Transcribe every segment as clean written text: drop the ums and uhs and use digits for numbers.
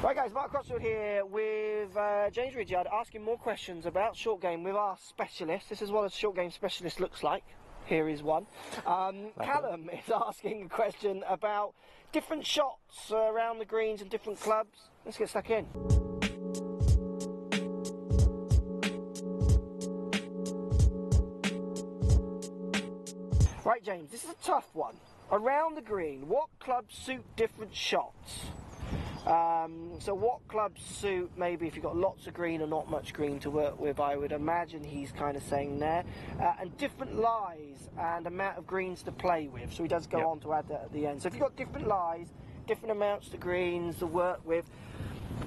Right guys, Mark Crossfield here with James Ridyard asking more questions about short game with our specialist. This is what a short game specialist looks like. Here is one. Callum is asking a question about different shots around the greens and different clubs. Let's get stuck in. Right James, this is a tough one. Around the green, what clubs suit different shots? So what clubs suit, maybe if you've got lots of green or not much green to work with, I would imagine he's kind of saying there. And different lies and amount of greens to play with, so he does go on to add that at the end. So if you've got different lies, different amounts to greens to work with,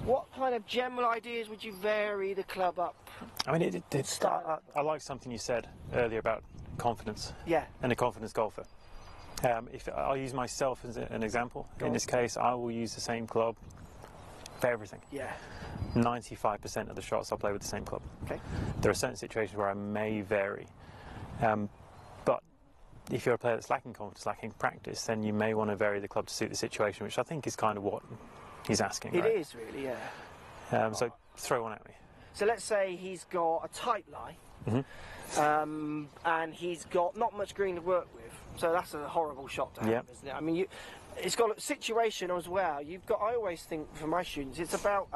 what kind of general ideas would you vary the club up? I mean, I like something you said earlier about confidence. Yeah. And a confidence golfer. If I'll use myself as an example, in this case, I will use the same club for everything. Yeah. 95% of the shots I'll play with the same club. Okay. There are certain situations where I may vary, but if you're a player that's lacking confidence, lacking practice, then you may want to vary the club to suit the situation, which I think is kind of what he's asking. It is really, yeah. So throw one at me. So let's say he's got a tight lie, and he's got not much green to work with. So that's a horrible shot to have, isn't it? I mean, it's got a situation as well. I always think for my students, it's about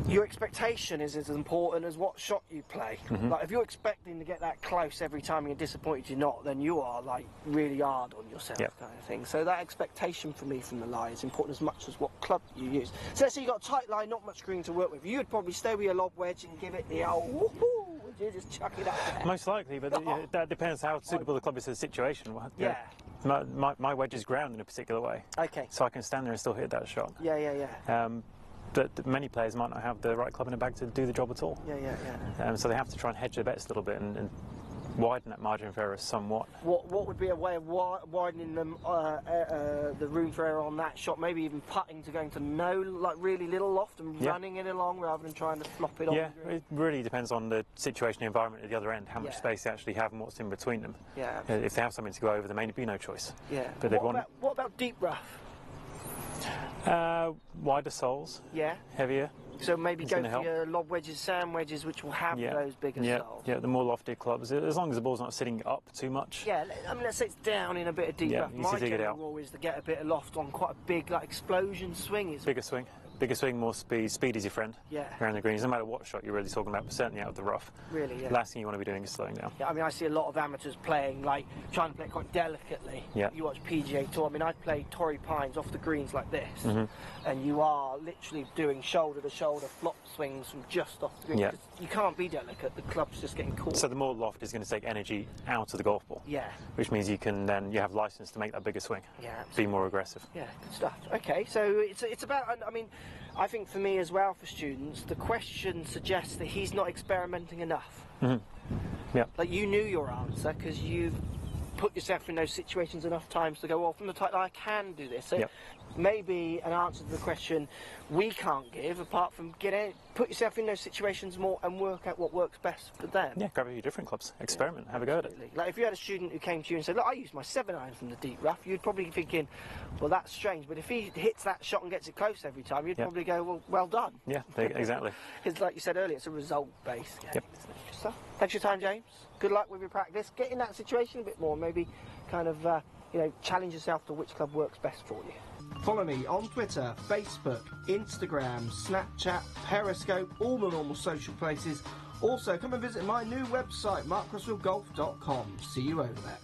your expectation is as important as what shot you play. Like if you're expecting to get that close every time and you're disappointed you're not, then you are like really hard on yourself, kind of thing. So that expectation for me from the lie is important as much as what club you use. So let's say you got a tight lie, not much green to work with. You'd probably stay with your lob wedge and give it the old woohoo. You just chuck it up there. Most likely, but that depends how suitable the club is to the situation. Yeah. My wedge is ground in a particular way. Okay. So I can stand there and still hit that shot. Yeah. But many players might not have the right club in the bag to do the job at all. Yeah. So they have to try and hedge their bets a little bit and widen that margin of error somewhat. What would be a way of widening them, the room for error on that shot? Maybe even putting to going to no, like really little loft and running it along rather than trying to flop it on. Yeah, it really depends on the situation, the environment at the other end, how much space they actually have and what's in between them. Yeah. If they have something to go over, there may be no choice. Yeah. But what about deep rough? Wider soles. Yeah. Heavier. So maybe go for your lob wedges, sand wedges, which will have those bigger soles. Yeah, the more lofted clubs, as long as the ball's not sitting up too much. Yeah, I mean, let's say it's down in a bit of deep rough. My general rule is to get a bit of loft on quite a big, like, explosion swing. Bigger swing, more speed. Speed is your friend around the greens. No matter what shot you're really talking about, but certainly out of the rough. Really, yeah. The last thing you want to be doing is slowing down. Yeah, I mean, I see a lot of amateurs playing, like, trying to play it quite delicately. Yeah. You watch PGA Tour. I mean, I play Torrey Pines off the greens like this, and you are literally doing shoulder-to-shoulder flop swings from just off the green. Yeah. You can't be delicate. The club's just getting caught. So the more loft is going to take energy out of the golf ball. Yeah. Which means you can then you have license to make that bigger swing. Yeah. Absolutely. Be more aggressive. Yeah, good stuff. Okay, so it's about. I mean, I think for me as well, for students, the question suggests that he's not experimenting enough. Yeah. Like you knew your answer because you've put yourself in those situations enough times to go, well, from the tight line, I can do this. So maybe an answer to the question we can't give, apart from put yourself in those situations more and work out what works best for them. Yeah, grab a few different clubs, experiment, have a go at it. Like if you had a student who came to you and said, look, I use my 7-iron from the deep rough, you'd probably be thinking, well, that's strange. But if he hits that shot and gets it close every time, you'd probably go, well done. Yeah, exactly. Because like you said earlier, it's a result-based game. Yep. So, thanks for your time, James. Good luck with your practice. Get in that situation a bit more. Maybe kind of, challenge yourself to which club works best for you. Follow me on Twitter, Facebook, Instagram, Snapchat, Periscope, all the normal social places. Also, come and visit my new website, markcrossfieldgolf.com. See you over there.